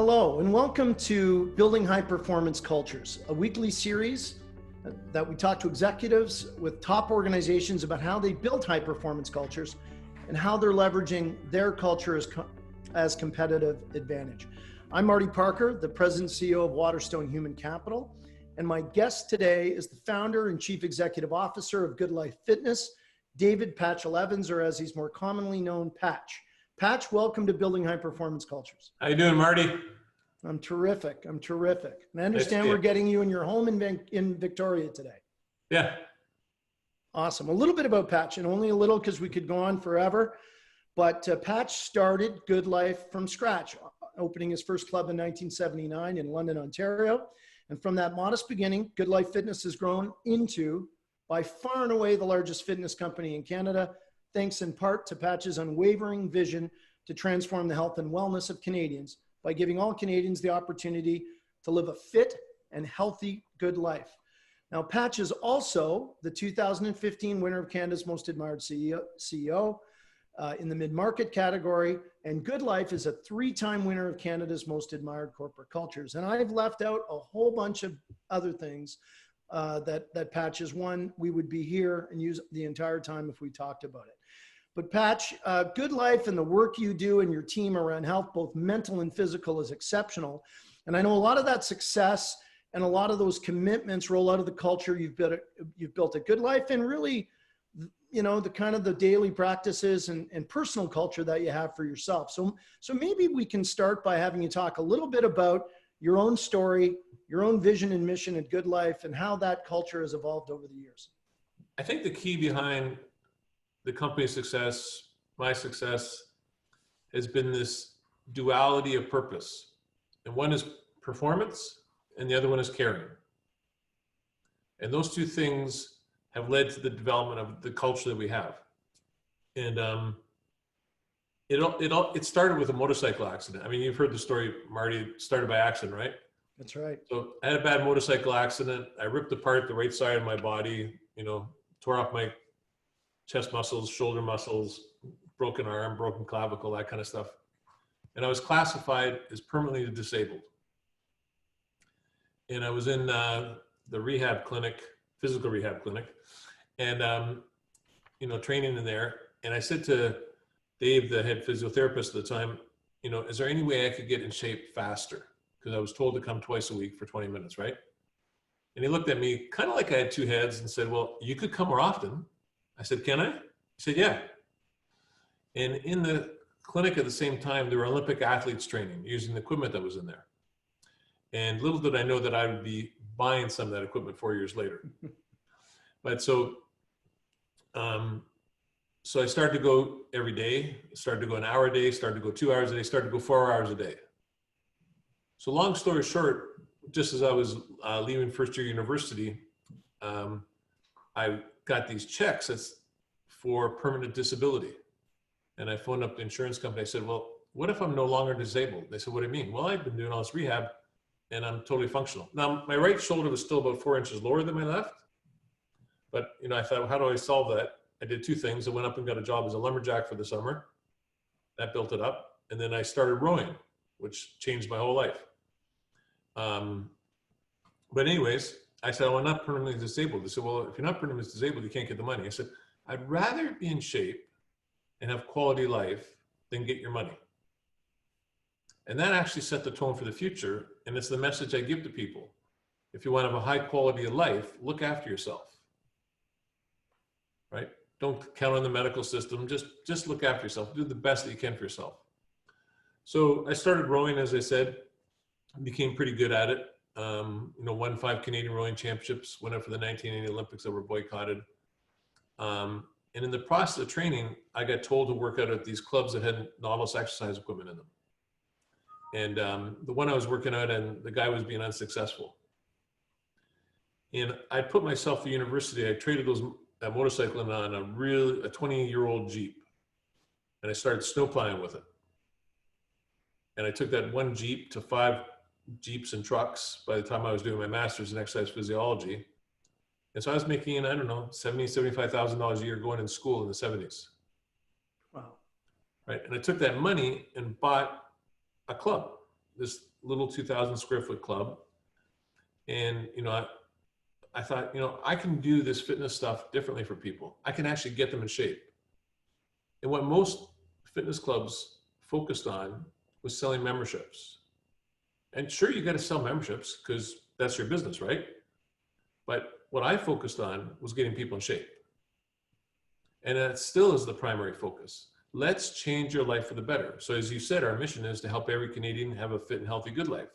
Hello, and welcome to Building High Performance Cultures, a weekly series that we talk to executives with top organizations about how they build high performance cultures and how they're leveraging their culture as competitive advantage. I'm Marty Parker, the President and CEO of Waterstone Human Capital, and my guest today is the founder and Chief Executive Officer of GoodLife Fitness, David Patchell-Evans, or as he's more commonly known, Patch. Patch, welcome to Building High Performance Cultures. How you doing, Marty? I'm terrific. And I understand we're getting you in your home in Victoria today. Yeah. Awesome. A little bit about Patch, and only a little because we could go on forever. But Patch started GoodLife from scratch, opening his first club in 1979 in London, Ontario. And from that modest beginning, GoodLife Fitness has grown into, by far and away, the largest fitness company in Canada, thanks in part to Patch's unwavering vision to transform the health and wellness of Canadians by giving all Canadians the opportunity to live a fit and healthy good life. Now, Patch is also the 2015 winner of Canada's Most Admired CEO in the mid-market category, and GoodLife is a 3-time winner of Canada's Most Admired Corporate Cultures. And I've left out a whole bunch of other things that Patch has won. We would be here and use the entire time if we talked about it. But Patch, GoodLife and the work you do and your team around health, both mental and physical, is exceptional. And I know a lot of that success and a lot of those commitments roll out of the culture you've built at GoodLife, and really, you know, the kind of the daily practices and personal culture that you have for yourself. So maybe we can start by having you talk a little bit about your own story, your own vision and mission at GoodLife, and how that culture has evolved over the years. I think the key behind the company's success, my success, has been this duality of purpose. And one is performance, and the other one is caring. And those two things have led to the development of the culture that we have. And it started with a motorcycle accident. I mean, you've heard the story, Marty. It started by accident, right? That's right. So I had a bad motorcycle accident. I ripped apart the right side of my body, tore off my chest muscles, shoulder muscles, broken arm, broken clavicle, that kind of stuff. And I was classified as permanently disabled. And I was in the rehab clinic, physical rehab clinic, and, training in there. And I said to Dave, the head physiotherapist at the time, is there any way I could get in shape faster? Because I was told to come twice a week for 20 minutes, right? And he looked at me kind of like I had two heads and said, well, you could come more often. I said, can I? He said, yeah. And in the clinic at the same time, there were Olympic athletes training using the equipment that was in there. And little did I know that I would be buying some of that equipment 4 years later. But so I started to go every day, started to go an hour a day, started to go 2 hours a day, started to go 4 hours a day. So long story short, just as I was leaving first year university, I got these checks for permanent disability. And I phoned up the insurance company. I said, well, what if I'm no longer disabled? They said, what do you mean? Well, I've been doing all this rehab and I'm totally functional. Now, my right shoulder was still about 4 inches lower than my left. But, I thought, well, how do I solve that? I did two things. I went up and got a job as a lumberjack for the summer. That built it up. And then I started rowing, which changed my whole life. But anyways, I said, well, I'm not permanently disabled. They said, well, if you're not permanently disabled, you can't get the money. I said, I'd rather be in shape and have quality life than get your money. And that actually set the tone for the future. And it's the message I give to people. If you want to have a high quality of life, look after yourself, right? Don't count on the medical system. Just look after yourself. Do the best that you can for yourself. So I started rowing, as I said, became pretty good at it. Won 5 Canadian rowing championships, went up for the 1980 Olympics that were boycotted. And in the process of training, I got told to work out at these clubs that had Nautilus exercise equipment in them. And the one I was working out, and the guy was being unsuccessful. And I put myself through university. I traded that motorcycle in on a 20-year-old Jeep. And I started snowplowing with it. And I took that one Jeep to 5 Jeeps and trucks by the time I was doing my master's in exercise physiology. And so I was making, I don't know, $70,000, $75,000 a year going in school in the 70s. Wow. Right. And I took that money and bought a club, this little 2,000 square foot club. And, I thought, I can do this fitness stuff differently for people. I can actually get them in shape. And what most fitness clubs focused on was selling memberships. And sure, you got to sell memberships because that's your business, right? But what I focused on was getting people in shape. And that still is the primary focus. Let's change your life for the better. So as you said, our mission is to help every Canadian have a fit and healthy good life.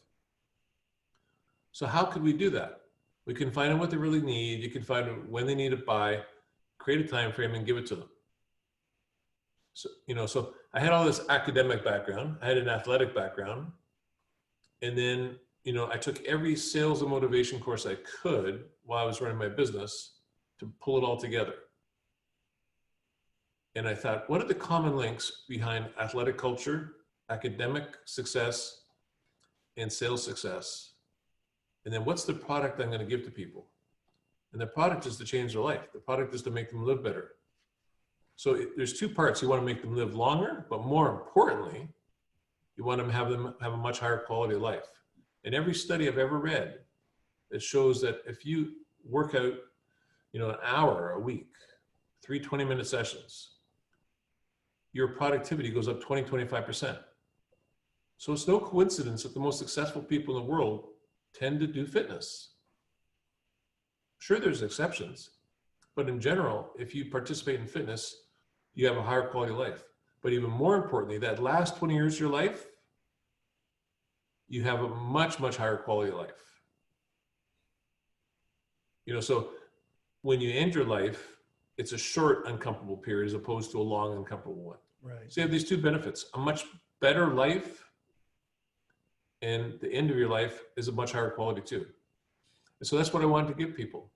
So how could we do that? We can find out what they really need. You can find out when they need it by, create a time frame and give it to them. So, so I had all this academic background. I had an athletic background. And then, I took every sales and motivation course I could while I was running my business to pull it all together. And I thought, what are the common links behind athletic culture, academic success, and sales success? And then what's the product I'm going to give to people? And the product is to change their life. The product is to make them live better. So there's two parts. You want to make them live longer, but more importantly, you want them to have a much higher quality of life. And every study I've ever read, it shows that if you work out, an hour a week, 3 20-minute sessions, your productivity goes up 20-25%. So it's no coincidence that the most successful people in the world tend to do fitness. Sure, there's exceptions, but in general, if you participate in fitness, you have a higher quality of life. But even more importantly, that last 20 years of your life, you have a much, much higher quality of life. So when you end your life, it's a short, uncomfortable period as opposed to a long, uncomfortable one. Right. So you have these two benefits: a much better life, and the end of your life is a much higher quality too. And so that's what I wanted to give people.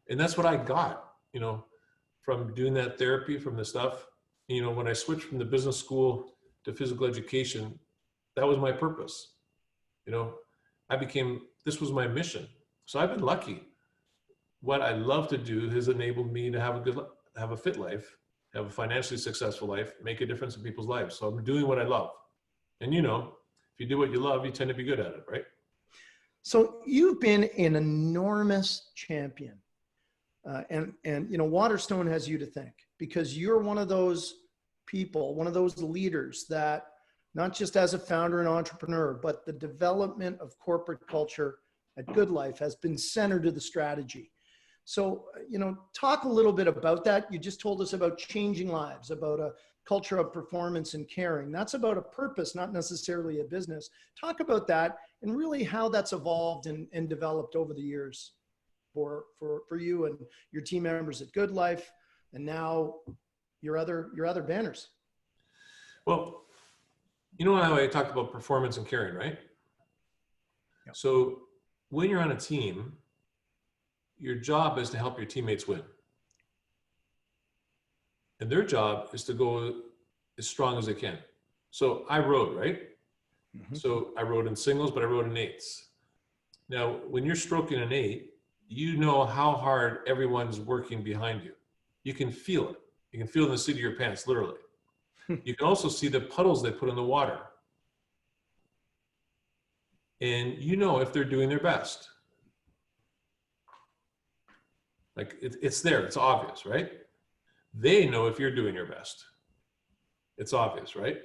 And that's what I got, from doing that therapy, from the stuff. When I switched from the business school to physical education, that was my purpose. This was my mission. So I've been lucky. What I love to do has enabled me to have a fit life, have a financially successful life, make a difference in people's lives. So I'm doing what I love. And if you do what you love, you tend to be good at it, right? So you've been an enormous champion. And Waterstone has you to thank, because you're one of those people, one of those leaders that, not just as a founder and entrepreneur, but the development of corporate culture at GoodLife has been centered to the strategy. So, talk a little bit about that. You just told us about changing lives, about a culture of performance and caring. That's about a purpose, not necessarily a business. Talk about that and really how that's evolved and developed over the years for you and your team members at GoodLife, and now your other banners. Well, how I talked about performance and caring, right? Yep. So when you're on a team, your job is to help your teammates win. And their job is to go as strong as they can. So I rode, right? Mm-hmm. So I rode in singles, but I rode in eights. Now, when you're stroking an 8, you know how hard everyone's working behind you. You can feel it. You can feel it in the seat of your pants, literally. You can also see the puddles they put in the water. And if they're doing their best. Like it's there, it's obvious, right? They know if you're doing your best. It's obvious, right?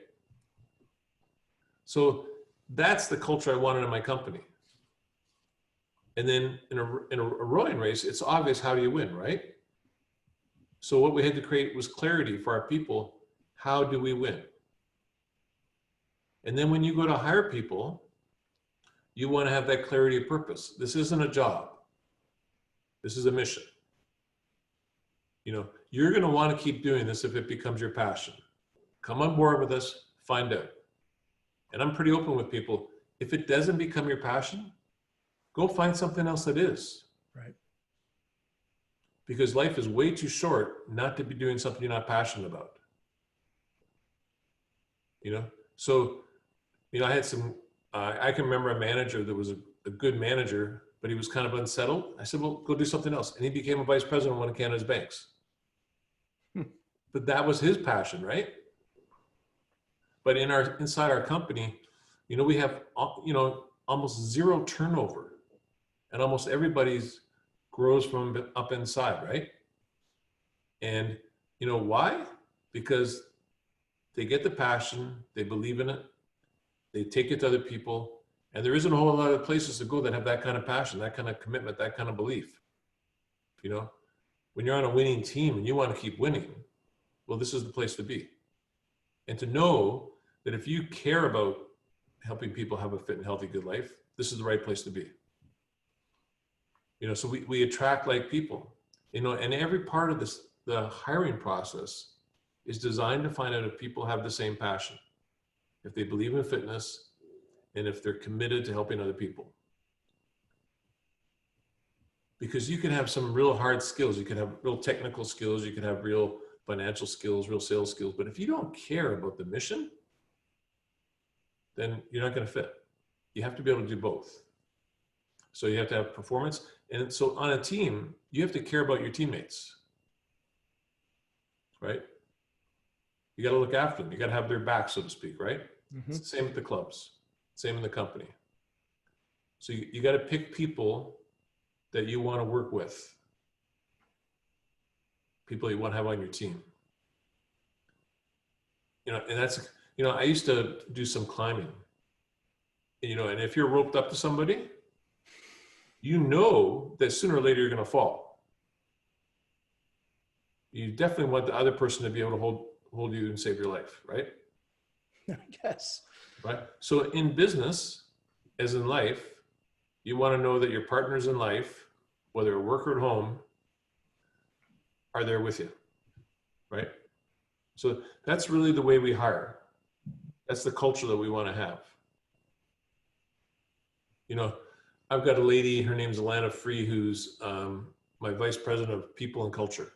So that's the culture I wanted in my company. And then in a rowing race, it's obvious how do you win, right? So what we had to create was clarity for our people. How do we win? And then when you go to hire people, you want to have that clarity of purpose. This isn't a job. This is a mission. You're going to want to keep doing this if it becomes your passion. Come on board with us, find out. And I'm pretty open with people. If it doesn't become your passion, go find something else that is. Right. Because life is way too short not to be doing something you're not passionate about. So, I had I can remember a manager that was a good manager, but he was kind of unsettled. I said, well, go do something else. And he became a vice president of one of Canada's banks. But that was his passion, right? But inside our company, we have, almost zero turnover, and almost everybody's grows from up inside, right? And you know why? Because they get the passion, they believe in it, they take it to other people, and there isn't a whole lot of places to go that have that kind of passion, that kind of commitment, that kind of belief. You know, when you're on a winning team and you want to keep winning, well, this is the place to be. And to know that if you care about helping people have a fit and healthy, good life, this is the right place to be. You know, so we attract like people, you know, and every part of this, the hiring process is designed to find out if people have the same passion, if they believe in fitness, and if they're committed to helping other people. Because you can have some real hard skills, you can have real technical skills, you can have real financial skills, real sales skills, but if you don't care about the mission, then you're not going to fit. You have to be able to do both. So you have to have performance. And so on a team, you have to care about your teammates, right? You got to look after them. You got to have their back, so to speak, right? Mm-hmm. It's the same at the clubs, same in the company. So you got to pick people that you want to work with, people you want to have on your team. You know, and that's, you know, I used to do some climbing, you know, and if you're roped up to somebody, you know that sooner or later you're going to fall. You definitely want the other person to be able to hold you and save your life, right? I guess. Right. So in business, as in life, you want to know that your partners in life, whether at work or at home, are there with you, right? So that's really the way we hire. That's the culture that we want to have. You know, I've got a lady, her name's Alana Free, who's my vice president of people and culture,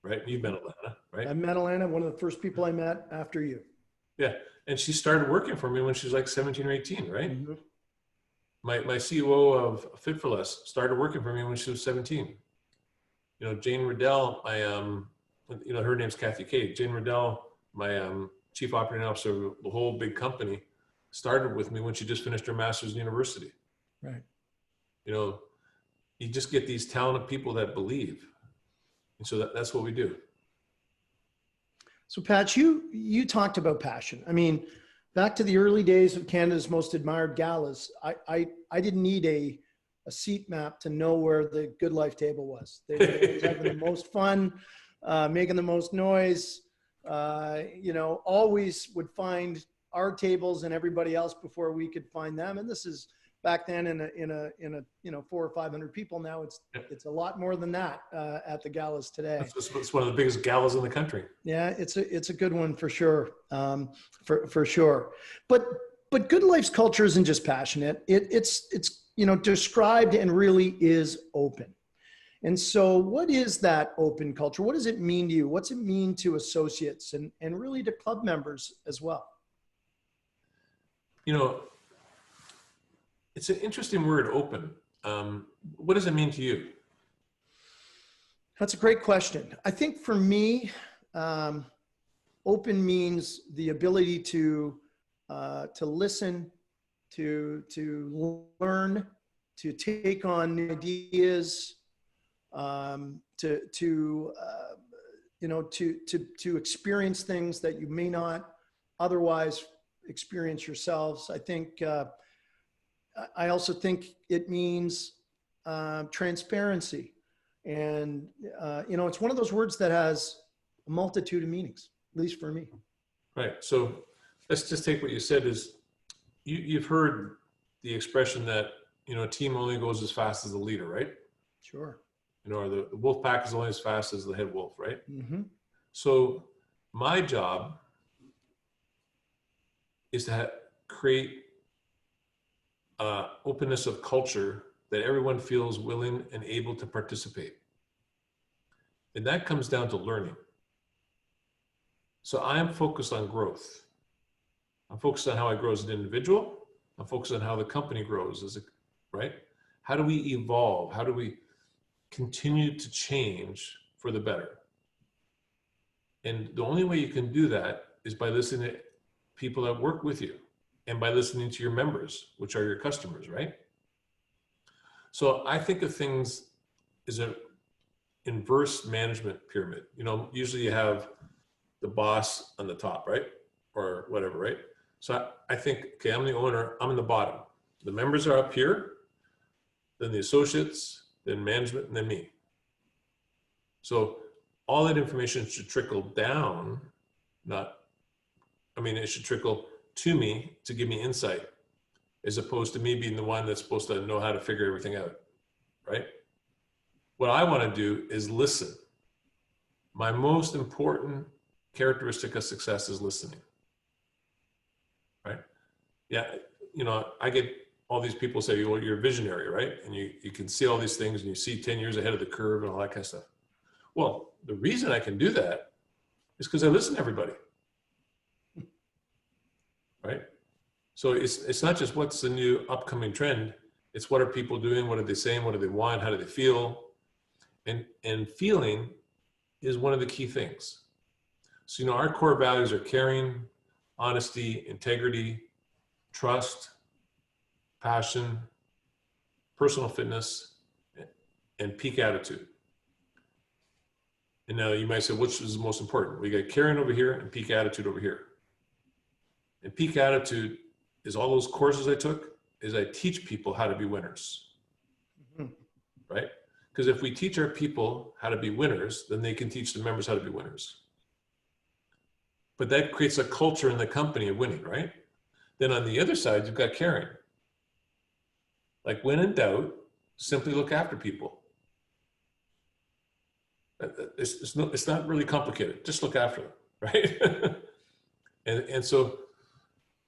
right? You've met Alana, right? I met Alana, one of the first people I met after you. Yeah, and she started working for me when she was like 17 or 18, right? Mm-hmm. My CEO of Fit for Less started working for me when she was 17. You know, Jane Riddell, you know, her name's Kathy Kate. Jane Riddell, my chief operating officer of the whole big company, started with me when she just finished her master's in university. Right. You know, you just get these talented people that believe. And so that's what we do. So Patch, you talked about passion. I mean, back to the early days of Canada's most admired galas, I didn't need a seat map to know where the GoodLife table was. They were having the most fun, making the most noise, you know, always would find our tables and everybody else before we could find them. And this is back then in a you know, 400 or 500 people. Now it's a lot more than that at the galas today. It's one of the biggest galas in the country. Yeah, it's a good one for sure, for sure. But GoodLife's culture isn't just passionate. It's you know, described and really is open. And so what is that open culture? What does it mean to you? What's it mean to associates and really to club members as well? You know, it's an interesting word, open. What does it mean to you? That's a great question. I think for me, open means the ability to listen, to learn, to take on new ideas, you know, to experience things that you may not otherwise experience yourselves. I think, I also think it means transparency. And, you know, it's one of those words that has a multitude of meanings, at least for me. Right. So let's just take what you said is you've heard the expression that, you know, a team only goes as fast as the leader, right? Sure. You know, or the wolf pack is only as fast as the head wolf, right? Mm-hmm. So my job is to create openness of culture that everyone feels willing and able to participate. And that comes down to learning. So I am focused on growth. I'm focused on how I grow as an individual. I'm focused on how the company grows right? How do we evolve? How do we continue to change for the better? And the only way you can do that is by listening to people that work with you and by listening to your members, which are your customers, right? So I think of things as an inverse management pyramid. You know, usually you have the boss on the top, right? Or whatever, right? So I think, okay, I'm the owner, I'm in the bottom. The members are up here, then the associates, then management, and then me. So all that information should trickle down, it should trickle to me to give me insight, as opposed to me being the one that's supposed to know how to figure everything out, right? What I want to do is listen. My most important characteristic of success is listening, right? Yeah, you know, I get all these people say, well, you're a visionary, right? And you can see all these things and you see 10 years ahead of the curve and all that kind of stuff. Well, the reason I can do that is because I listen to everybody, right? So it's not just what's the new upcoming trend, it's what are people doing, what are they saying, what do they want, how do they feel? And feeling is one of the key things. So, you know, our core values are caring, honesty, integrity, trust, passion, personal fitness, and peak attitude. And now you might say, which is the most important? We got caring over here and peak attitude over here. And peak attitude is all those courses I took, is I teach people how to be winners, right? Because if we teach our people how to be winners, then they can teach the members how to be winners. But that creates a culture in the company of winning, right? Then on the other side, you've got caring. Like when in doubt, simply look after people. It's not really complicated. Just look after them, right? and so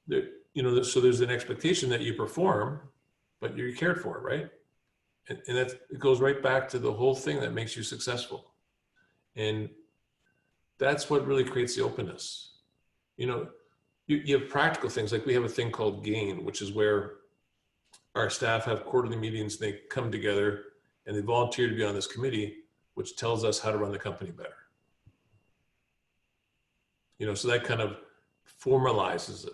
there, you know, so there's an expectation that you perform, but you're cared for, right? And that it goes right back to the whole thing that makes you successful. And that's what really creates the openness. You know, you have practical things, like we have a thing called GAIN, which is where our staff have quarterly meetings, they come together and they volunteer to be on this committee, which tells us how to run the company better. You know, so that kind of formalizes it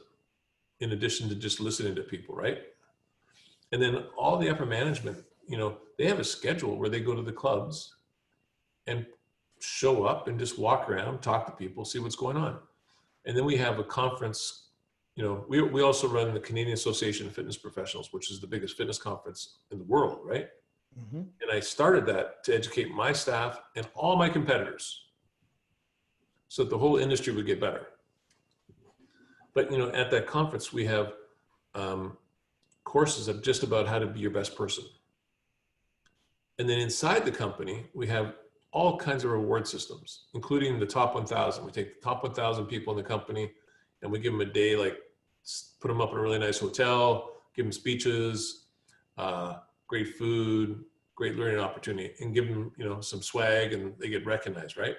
in addition to just listening to people, right? And then all the upper management, you know, they have a schedule where they go to the clubs and show up and just walk around, talk to people, see what's going on. And then we have a conference, you know, we also run the Canadian Association of Fitness Professionals, which is the biggest fitness conference in the world, right? Mm-hmm. And I started that to educate my staff and all my competitors so that the whole industry would get better. But, you know, at that conference, we have courses of just about how to be your best person. And then inside the company, we have all kinds of reward systems, including the top 1,000. We take the top 1,000 people in the company and we give them a day, like put them up in a really nice hotel, give them speeches, great food, great learning opportunity, and give them, you know, some swag, and they get recognized, right?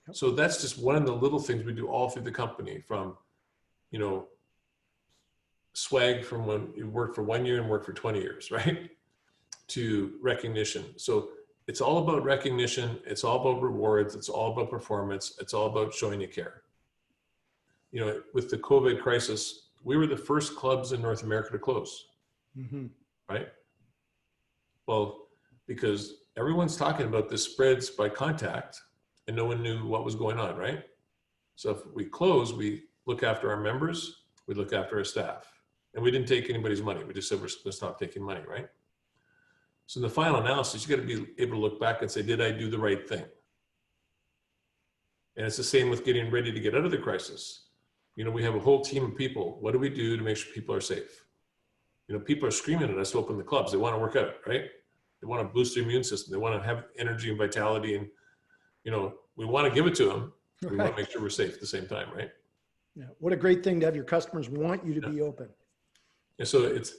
Yep. So that's just one of the little things we do all through the company, from, you know, swag from when you work for 1 year and work for 20 years, right? To recognition. So it's all about recognition. It's all about rewards. It's all about performance. It's all about showing you care. You know, with the COVID crisis, we were the first clubs in North America to close, right? Well, because everyone's talking about this spreads by contact and no one knew what was going on, right? So if we close, we look after our members, we look after our staff, and we didn't take anybody's money. We just said, we're going to stop taking money, right? So in the final analysis, you got to be able to look back and say, did I do the right thing? And it's the same with getting ready to get out of the crisis. You know, we have a whole team of people. What do we do to make sure people are safe? You know, people are screaming at us to open the clubs. They want to work out, right? They want to boost their immune system. They want to have energy and vitality. And, you know, we want to give it to them. We want to make sure we're safe at the same time, right? Yeah. What a great thing to have your customers want you to be open. And so it's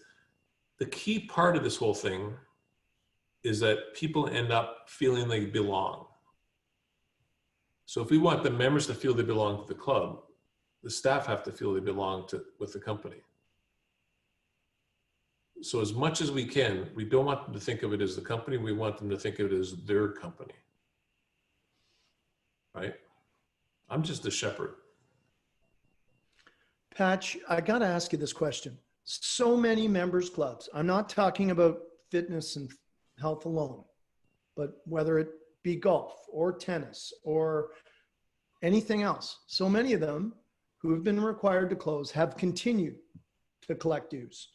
the key part of this whole thing is that people end up feeling they belong. So if we want the members to feel they belong to the club, the staff have to feel they belong with the company. So as much as we can, we don't want them to think of it as the company. We want them to think of it as their company, right? I'm just the shepherd. Patch, I got to ask you this question. So many members clubs. I'm not talking about fitness and health alone, but whether it be golf or tennis or anything else. So many of them who have been required to close have continued to collect dues.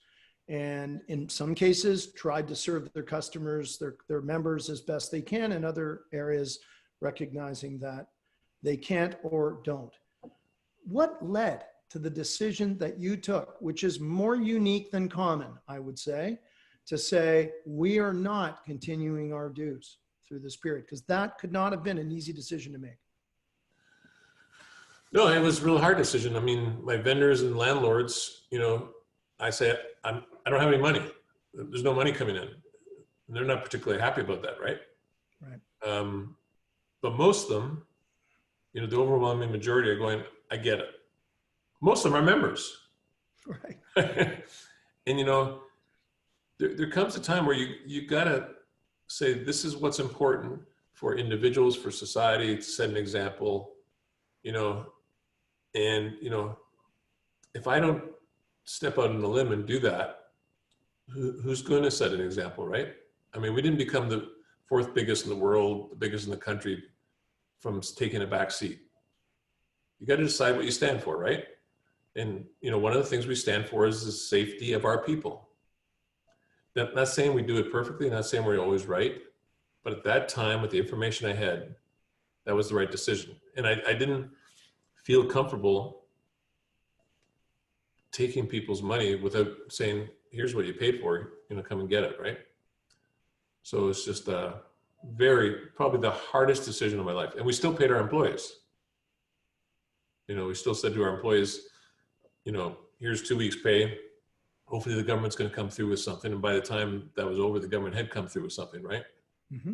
And in some cases, tried to serve their customers, their members as best they can. In other areas, recognizing that they can't or don't. What led to the decision that you took, which is more unique than common, I would say, to say, we are not continuing our dues through this period? Because that could not have been an easy decision to make. No, it was a real hard decision. I mean, my vendors and landlords, I say, I don't have any money. There's no money coming in. And they're not particularly happy about that, right? Right. But most of them, the overwhelming majority are going, I get it. Most of them are members. Right. And, there comes a time where you got to say, this is what's important for individuals, for society, to set an example, and, if I don't step out on a limb and do that, who's going to set an example, right? I mean, we didn't become the fourth biggest in the world, the biggest in the country from taking a back seat. You got to decide what you stand for, right? And, one of the things we stand for is the safety of our people. Not saying we do it perfectly, not saying we're always right, but at that time, with the information I had, that was the right decision. And I didn't feel comfortable taking people's money without saying, here's what you paid for, come and get it, right? So it's just probably the hardest decision of my life. And we still paid our employees. We still said to our employees, here's 2 weeks pay. Hopefully the government's going to come through with something. And by the time that was over, the government had come through with something, right? Mm-hmm.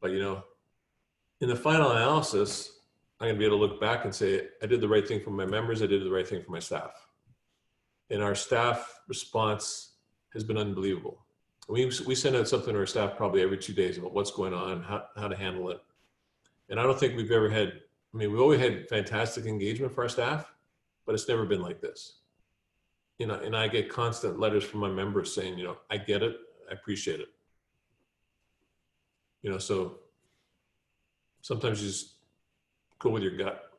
But, in the final analysis, I'm going to be able to look back and say, I did the right thing for my members. I did the right thing for my staff. And our staff response has been unbelievable. We send out something to our staff probably every 2 days about what's going on, how to handle it. And I don't think we've ever had, we always had fantastic engagement for our staff, but it's never been like this. And I get constant letters from my members saying, I get it, I appreciate it. So sometimes you just go with your gut.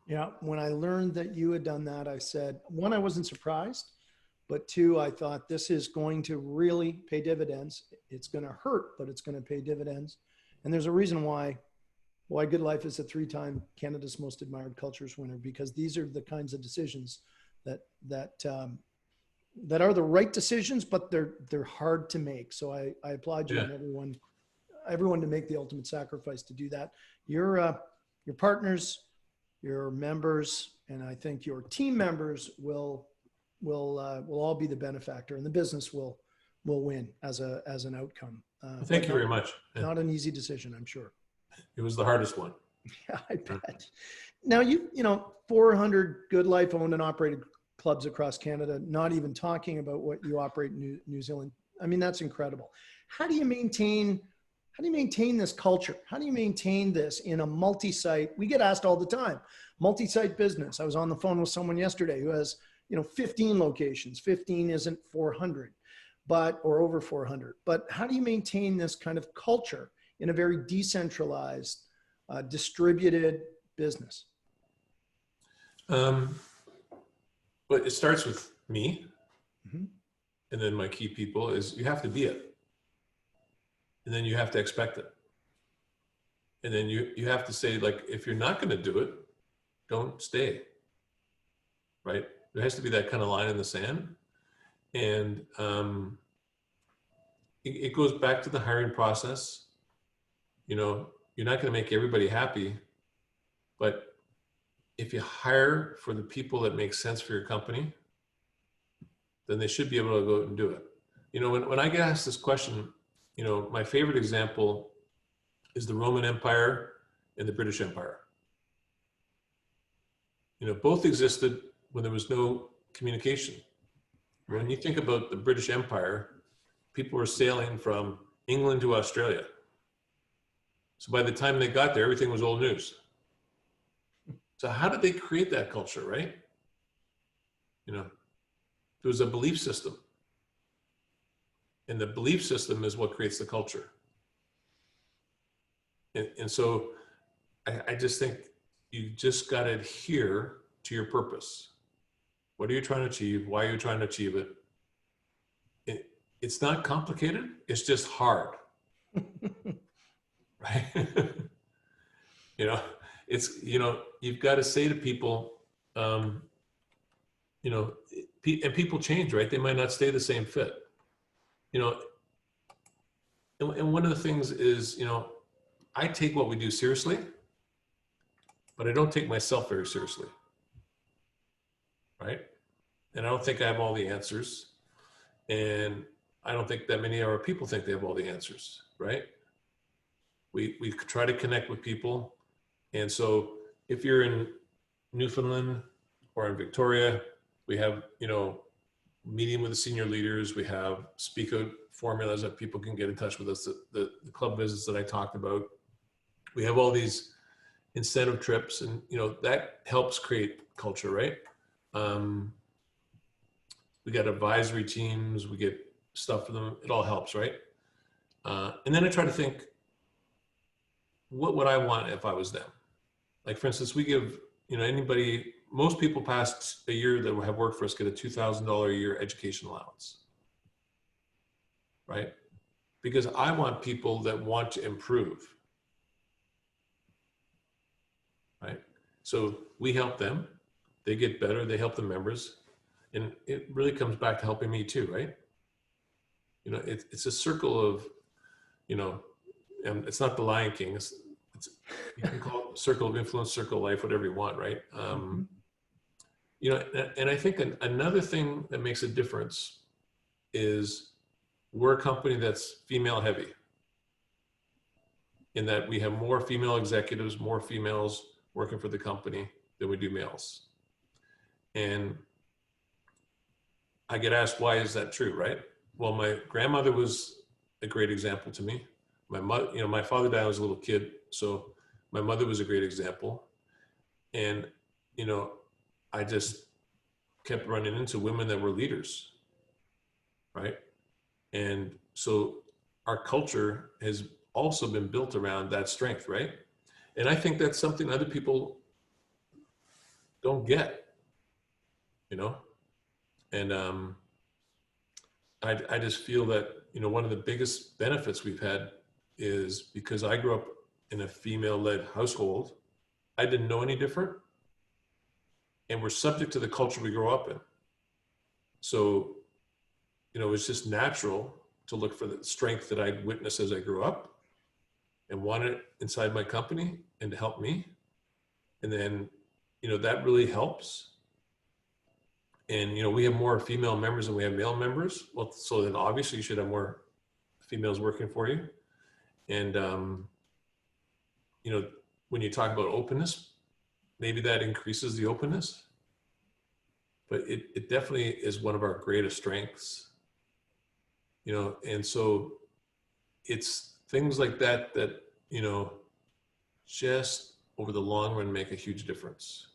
Yeah, when I learned that you had done that, I said, one, I wasn't surprised, but two, I thought this is going to really pay dividends. It's going to hurt, but it's going to pay dividends. And there's a reason why GoodLife is a 3-time Canada's Most Admired Cultures winner, because these are the kinds of decisions that are the right decisions, but they're hard to make. So I applaud you and everyone to make the ultimate sacrifice to do that. Your partners, your members, and I think your team members will all be the benefactor, and the business will win as an outcome. Thank you very much. Not an easy decision, I'm sure. It was the hardest one. Yeah, I bet. Now 400 GoodLife owned and operated clubs across Canada, not even talking about what you operate in New Zealand. That's incredible. How do you maintain this culture? How do you maintain this in a multi-site? We get asked all the time, multi-site business. I was on the phone with someone yesterday who has, 15 locations. 15 isn't 400, or over 400. But how do you maintain this kind of culture in a very decentralized, distributed business? But it starts with me, mm-hmm. and then my key people is you have to be it. And then you have to expect it. And then you have to say, like, if you're not going to do it, don't stay, right? There has to be that kind of line in the sand. And it goes back to the hiring process. You're not going to make everybody happy, but if you hire for the people that make sense for your company, then they should be able to go out and do it. When I get asked this question, my favorite example is the Roman Empire and the British Empire. Both existed when there was no communication. When you think about the British Empire, people were sailing from England to Australia. So by the time they got there, everything was old news. So how did they create that culture, right? You know, there was a belief system, and the belief system is what creates the culture. And so I just think you just got to adhere to your purpose. What are you trying to achieve? Why are you trying to achieve it? It's not complicated. It's just hard, right? You know, you've got to say to people, and people change, right? They might not stay the same fit, and one of the things is, I take what we do seriously, but I don't take myself very seriously, right? And I don't think I have all the answers. And I don't think that many of our people think they have all the answers, right? We try to connect with people. And so if you're in Newfoundland or in Victoria, we have, meeting with the senior leaders. We have speak out formulas that people can get in touch with us, the club visits that I talked about. We have all these incentive trips, and, that helps create culture, right? We got advisory teams, we get stuff for them. It all helps, right? And then I try to think, what would I want if I was them? Like, for instance, we give, most people past a year that have worked for us get a $2,000 a year education allowance, right? Because I want people that want to improve, right? So we help them, they get better, they help the members. And it really comes back to helping me too, right? It's a circle of, and it's not the Lion King. It's you can call it circle of influence, circle of life, whatever you want, right? And I think another thing that makes a difference is we're a company that's female heavy, in that we have more female executives, more females working for the company than we do males. And I get asked, why is that true, right? Well, my grandmother was a great example to me. My mother, my father died when I was a little kid, so my mother was a great example. And, I just kept running into women that were leaders, right? And so our culture has also been built around that strength, right? And I think that's something other people don't get, And I just feel that, one of the biggest benefits we've had is because I grew up in a female-led household, I didn't know any different. And we're subject to the culture we grow up in. So, it's just natural to look for the strength that I'd witnessed as I grew up and want it inside my company and to help me. And then, that really helps. And, we have more female members than we have male members. Well, so then obviously you should have more females working for you. And, when you talk about openness, maybe that increases the openness, but it definitely is one of our greatest strengths, and so it's things like that, just over the long run make a huge difference.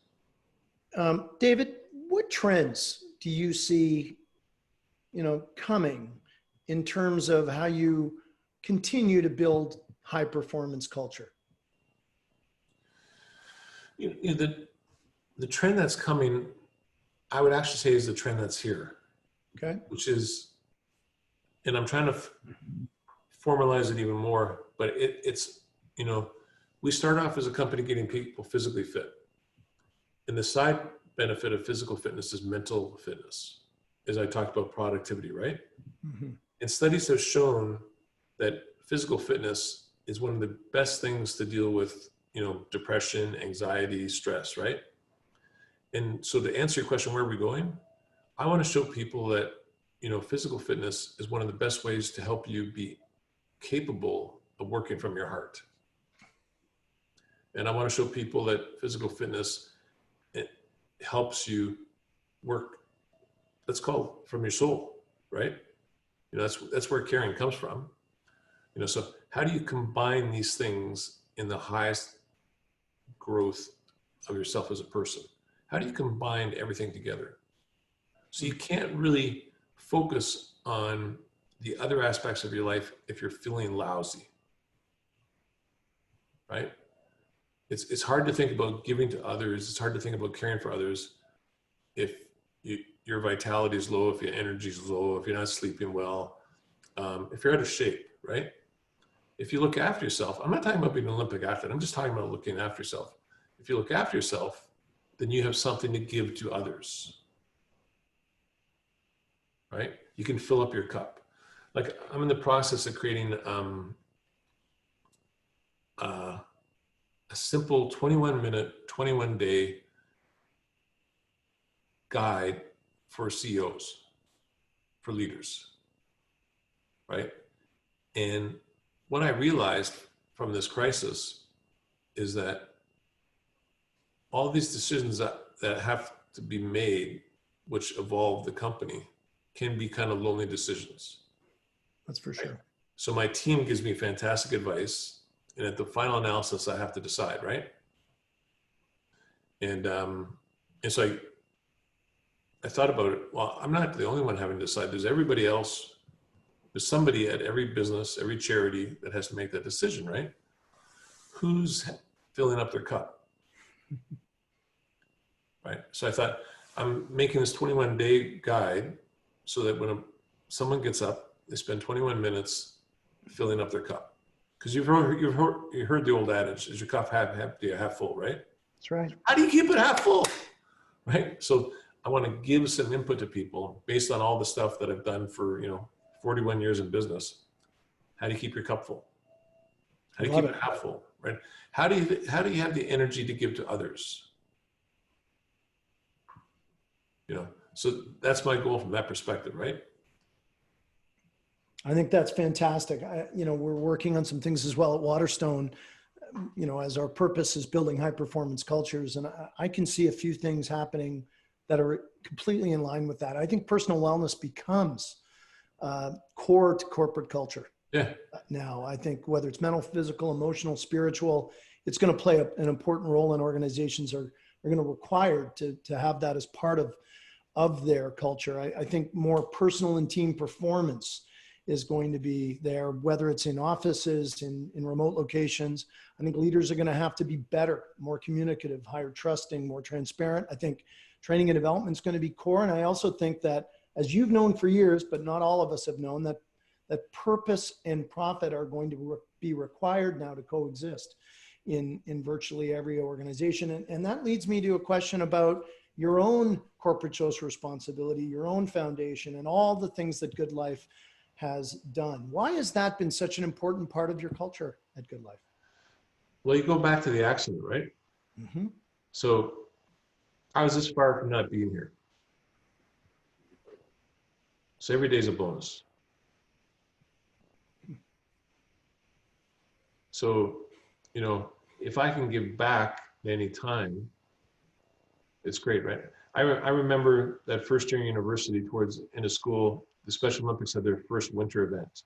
David, what trends do you see, coming in terms of how you continue to build high performance culture? The trend that's coming, I would actually say, is the trend that's here. Okay. Which is, and I'm trying to formalize it even more, but it's, we start off as a company getting people physically fit. And the side benefit of physical fitness is mental fitness, as I talked about productivity, right? Mm-hmm. And studies have shown that physical fitness is one of the best things to deal with, depression, anxiety, stress, right? And so to answer your question, where are we going? I want to show people that, physical fitness is one of the best ways to help you be capable of working from your heart. And I want to show people that physical fitness, it helps you work, let's call it from your soul, right? That's where caring comes from. So how do you combine these things in the highest growth of yourself as a person? How do you combine everything together? So you can't really focus on the other aspects of your life if you're feeling lousy, right? It's hard to think about giving to others. It's hard to think about caring for others if your vitality is low, if your energy is low, if you're not sleeping well, if you're out of shape, right? If you look after yourself, I'm not talking about being an Olympic athlete. I'm just talking about looking after yourself. If you look after yourself, then you have something to give to others, right? You can fill up your cup. Like I'm in the process of creating a simple 21-minute, 21-day guide for CEOs, for leaders, right? And what I realized from this crisis is that all these decisions that have to be made, which evolve the company, can be kind of lonely decisions. That's for sure. So my team gives me fantastic advice, and at the final analysis, I have to decide, right? And so I thought about it. Well, I'm not the only one having to decide. There's everybody else. There's somebody at every business, every charity that has to make that decision, right? Who's filling up their cup? Right. So I thought I'm making this 21-day guide so that when someone gets up, they spend 21 minutes filling up their cup. Because you've heard the old adage: "Is your cup half empty or half full?" Right? That's right. How do you keep it half full? Right. So I want to give some input to people based on all the stuff that I've done for 41 years in business. How do you keep your cup full? How do you keep it half full? Right? How do you have the energy to give to others? So that's my goal from that perspective, right? I think that's fantastic. We're working on some things as well at Waterstone, as our purpose is building high performance cultures. And I can see a few things happening that are completely in line with that. I think personal wellness becomes core to corporate culture. Yeah. Now, I think whether it's mental, physical, emotional, spiritual, it's going to play an important role, and organizations are going to require to have that as part of their culture. I think more personal and team performance is going to be there, whether it's in offices, in remote locations. I think leaders are going to have to be better, more communicative, higher trusting, more transparent. I think training and development is going to be core. And I also think that, as you've known for years, but not all of us have known, that purpose and profit are going to be required now to coexist in virtually every organization. And that leads me to a question about your own corporate social responsibility, your own foundation, and all the things that GoodLife has done. Why has that been such an important part of your culture at GoodLife? Well, you go back to the accident, right? Mm-hmm. So I was this far from not being here. So every day is a bonus. So, if I can give back at any time, it's great, right? I remember that first year in university, towards end of school, the Special Olympics had their first winter event.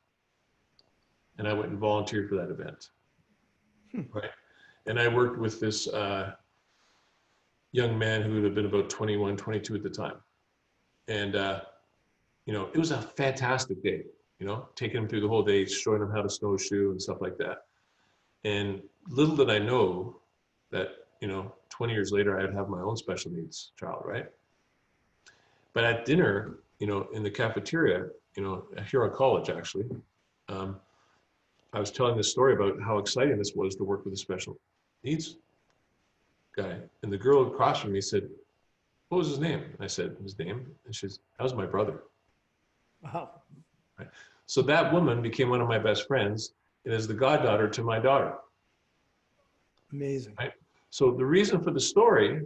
And I went and volunteered for that event, right? And I worked with this young man who would have been about 21, 22 at the time. And, it was a fantastic day, taking him through the whole day, showing him how to snowshoe and stuff like that. And little did I know that, 20 years later, I'd have my own special needs child, right? But at dinner, in the cafeteria, here on college, actually, I was telling this story about how exciting this was to work with a special needs guy. And the girl across from me said, "What was his name?" And I said, "His name?" And she says, "That was my brother." Wow. Right? So that woman became one of my best friends and is the goddaughter to my daughter. Amazing. Right? So the reason for the story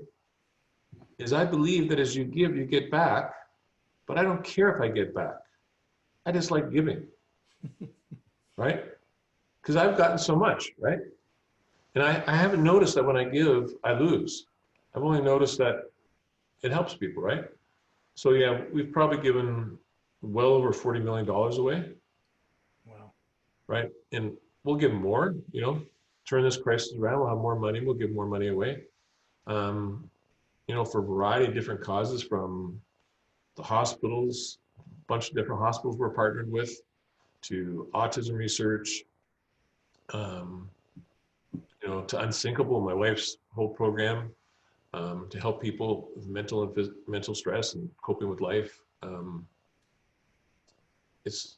is I believe that as you give, you get back, but I don't care if I get back. I just like giving, right? Because I've gotten so much, right? And I haven't noticed that when I give, I lose. I've only noticed that it helps people, right? So yeah, we've probably given well over $40 million away. Wow. Right? And we'll give more, turn this crisis around, we'll have more money, we'll give more money away. For a variety of different causes, from the hospitals, a bunch of different hospitals we're partnered with, to autism research, to Unsinkable, my wife's whole program, to help people with mental stress and coping with life. It's,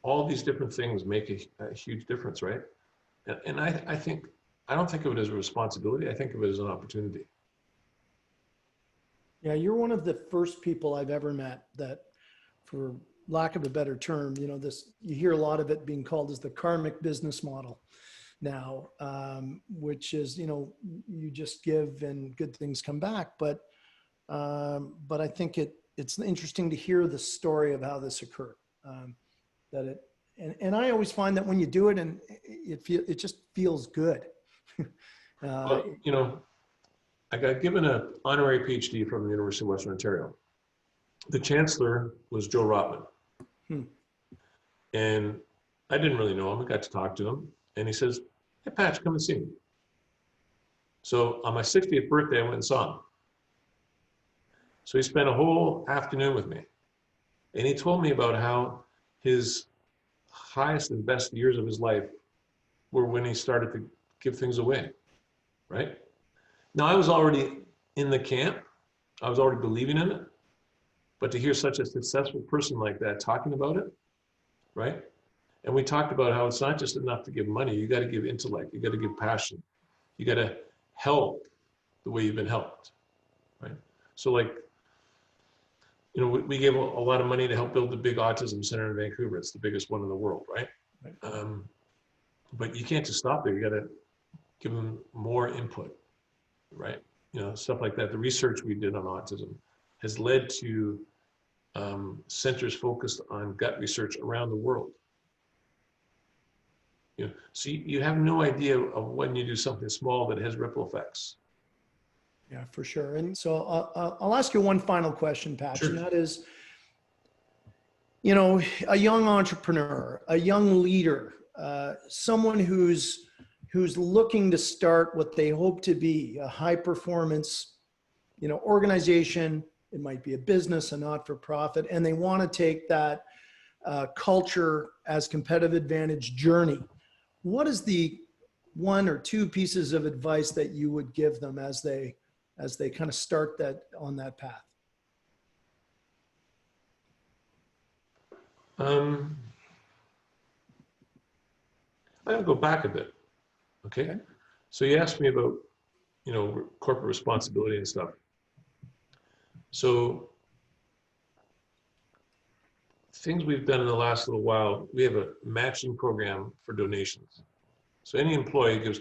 all these different things make a huge difference, right? And I don't think of it as a responsibility. I think of it as an opportunity. Yeah, you're one of the first people I've ever met that, for lack of a better term, you hear a lot of it being called as the karmic business model now, which is, you just give and good things come back. But I think it's interesting to hear the story of how this occurred. And I always find that when you do it, and it just feels good. Well, I got given an honorary PhD from the University of Western Ontario. The chancellor was Joe Rotman. And I didn't really know him. I got to talk to him. And he says, "Hey, Patch, come and see me." So on my 60th birthday, I went and saw him. So he spent a whole afternoon with me. And he told me about how his highest and best years of his life were when he started to give things away, right? Now, I was already in the camp. I was already believing in it. But to hear such a successful person like that talking about it, right? And we talked about how it's not just enough to give money. You got to give intellect. You got to give passion. You got to help the way you've been helped, right? So we gave a lot of money to help build the big autism center in Vancouver. It's the biggest one in the world, right? But you can't just stop there. You got to give them more input, right? Stuff like that. The research we did on autism has led to centers focused on gut research around the world. So you have no idea of when you do something small that has ripple effects. Yeah, for sure. And so I'll ask you one final question, Patch, Sure. and that is, a young entrepreneur, a young leader, someone who's looking to start what they hope to be a high performance, organization. It might be a business, a not-for-profit, and they want to take that culture as competitive advantage journey. What is the one or two pieces of advice that you would give them as they kind of start on that path? I'll go back a bit. Okay. So you asked me about, corporate responsibility and stuff. So things we've done in the last little while, we have a matching program for donations. So any employee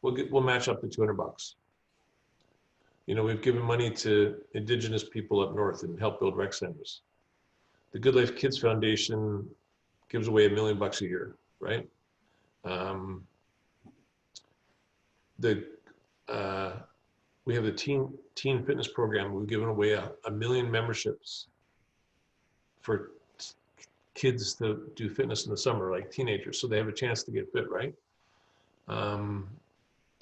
we'll match up to $200. We've given money to Indigenous people up north and helped build rec centers. The GoodLife Kids Foundation gives away $1 million a year, right? We have the teen fitness program. We've given away 1 million memberships for kids to do fitness in the summer, like teenagers, so they have a chance to get fit, right?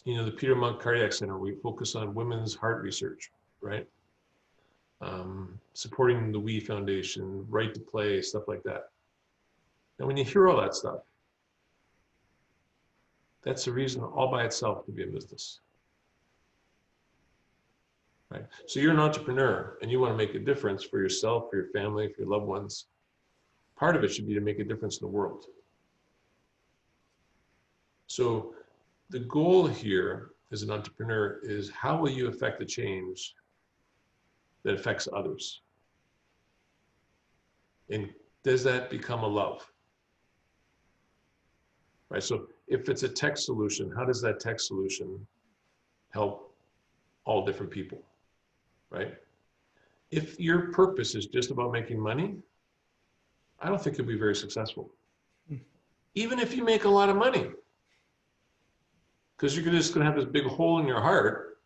The Peter Monk Cardiac Center, we focus on women's heart research, right? Supporting the We Foundation, Right to Play, stuff like that. And when you hear all that stuff, that's a reason all by itself to be in business, right? So you're an entrepreneur and you want to make a difference for yourself, for your family, for your loved ones. Part of it should be to make a difference in the world. So the goal here as an entrepreneur is, how will you affect the change that affects others? And does that become a love? Right, so if it's a tech solution, how does that tech solution help all different people, right? If your purpose is just about making money, I don't think you'll be very successful. Even if you make a lot of money, because you're just going to have this big hole in your heart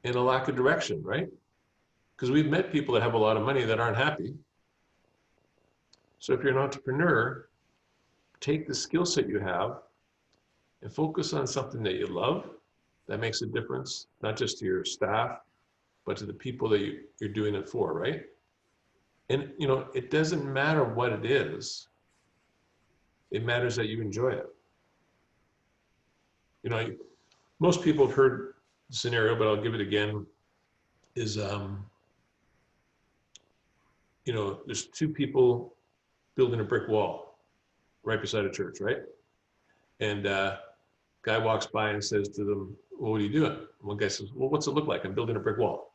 and a lack of direction, right? Because we've met people that have a lot of money that aren't happy. So if you're an entrepreneur, take the skill set you have and focus on something that you love, that makes a difference, not just to your staff, but to the people that you're doing it for, right? And, you know, it doesn't matter what it is. It matters that you enjoy it. You know, most people have heard the scenario, but I'll give it again, is, you know, there's two people building a brick wall right beside a church, right? And guy walks by and says to them, well, what are you doing? One guy says, well, what's it look like? I'm building a brick wall.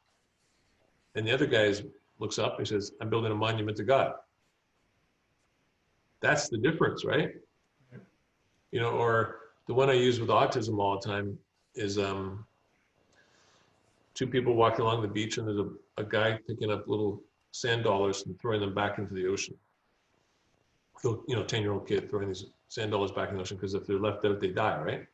And the other guy looks up and he says, I'm building a monument to God. That's the difference, right? You know, or the one I use with autism all the time is two people walking along the beach, and there's a guy picking up little sand dollars and throwing them back into the ocean. So, you know, 10-year-old kid throwing these sand dollars back in the ocean, because if they're left out, they die, right?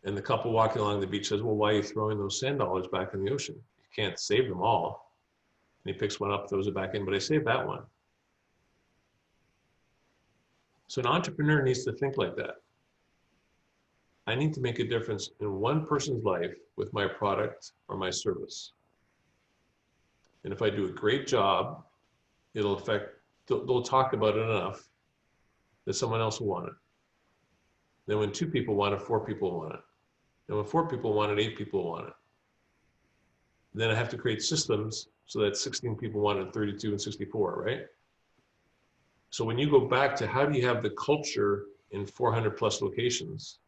And the couple walking along the beach says, well, why are you throwing those sand dollars back in the ocean? You can't save them all. And he picks one up, throws it back in, but I saved that one. So an entrepreneur needs to think like that. I need to make a difference in one person's life with my product or my service. And if I do a great job, it'll affect, they'll talk about it enough that someone else will want it. Then when 2 people want it, 4 people want it. And when 4 people want it, 8 people want it. Then I have to create systems so that 16 people want it, 32 and 64, right? So when you go back to how do you have the culture in 400 plus locations,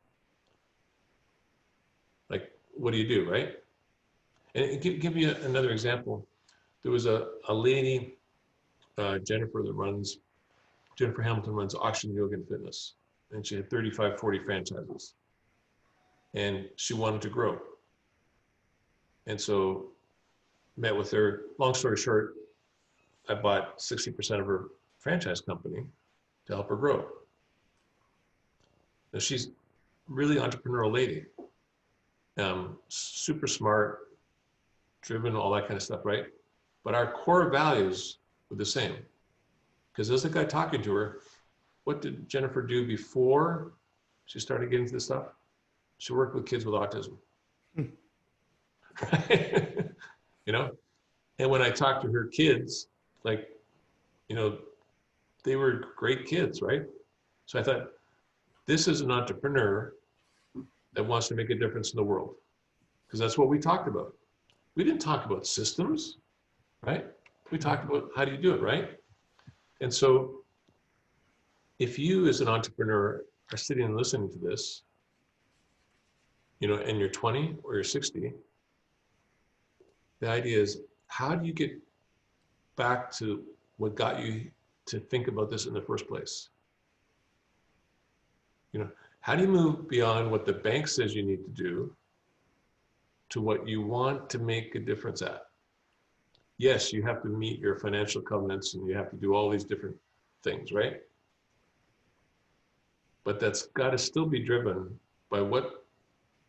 like, what do you do, right? And give me another example. There was a lady, Jennifer Hamilton runs Auction Yoga and Fitness. And she had 35, 40 franchises. And she wanted to grow. And so met with her. Long story short, I bought 60% of her franchise company to help her grow. Now she's really entrepreneurial lady, super smart, driven, all that kind of stuff, right? But our core values were the same. Because as the guy talking to her, what did Jennifer do before she started getting into this stuff? She worked with kids with autism. Right? You know? And when I talked to her kids, like, you know, they were great kids, right? So I thought, this is an entrepreneur that wants to make a difference in the world. Because that's what we talked about. We didn't talk about systems, right? We talked about how do you do it, right? And so if you as an entrepreneur are sitting and listening to this, you know, and you're 20 or you're 60, the idea is, how do you get back to what got you to think about this in the first place? You know, how do you move beyond what the bank says you need to do to what you want to make a difference at? Yes, you have to meet your financial covenants and you have to do all these different things, right? But that's got to still be driven by what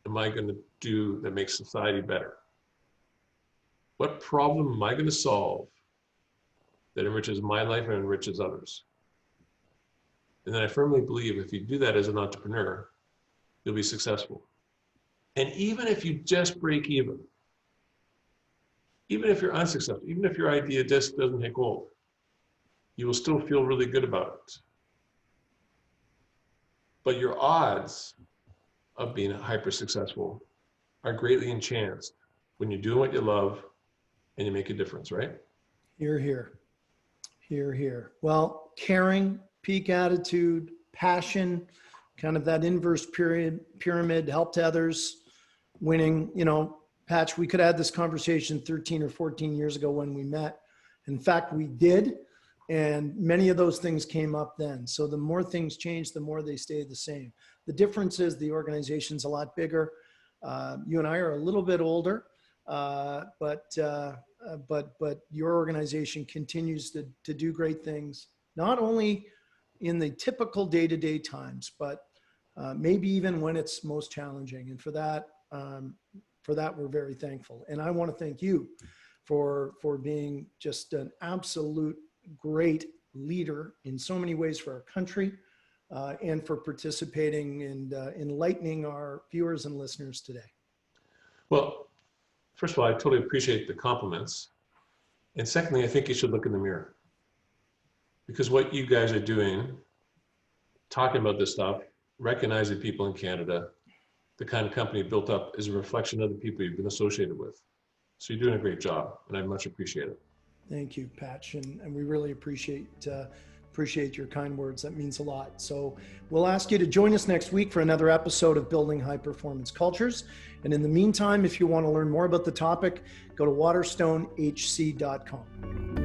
am I going to do that makes society better? What problem am I going to solve that enriches my life and enriches others? And then I firmly believe if you do that as an entrepreneur, you'll be successful. And even if you just break even if you're unsuccessful, even if your idea just doesn't hit gold, you will still feel really good about it. But your odds of being hyper successful are greatly enhanced when you're doing what you love and you make a difference, right? Hear, hear. Hear, hear. Well, caring, peak attitude, passion, kind of that inverse pyramid, help to others, winning. You know, Patch, we could have had this conversation 13 or 14 years ago when we met. In fact, we did. And many of those things came up then. So the more things change, the more they stay the same. The difference is the organization's a lot bigger. You and I are a little bit older, but your organization continues to do great things, not only in the typical day-to-day times, but maybe even when it's most challenging. And for that, we're very thankful. And I want to thank you for being just an absolute great leader in so many ways for our country, and for participating and enlightening our viewers and listeners today. Well, first of all, I totally appreciate the compliments. And secondly, I think you should look in the mirror. Because what you guys are doing, talking about this stuff, recognizing people in Canada, the kind of company you built up is a reflection of the people you've been associated with. So you're doing a great job, and I much appreciate it. Thank you, Patch, and we really appreciate your kind words. That means a lot. So we'll ask you to join us next week for another episode of Building High Performance Cultures. And in the meantime, if you want to learn more about the topic, go to waterstonehc.com.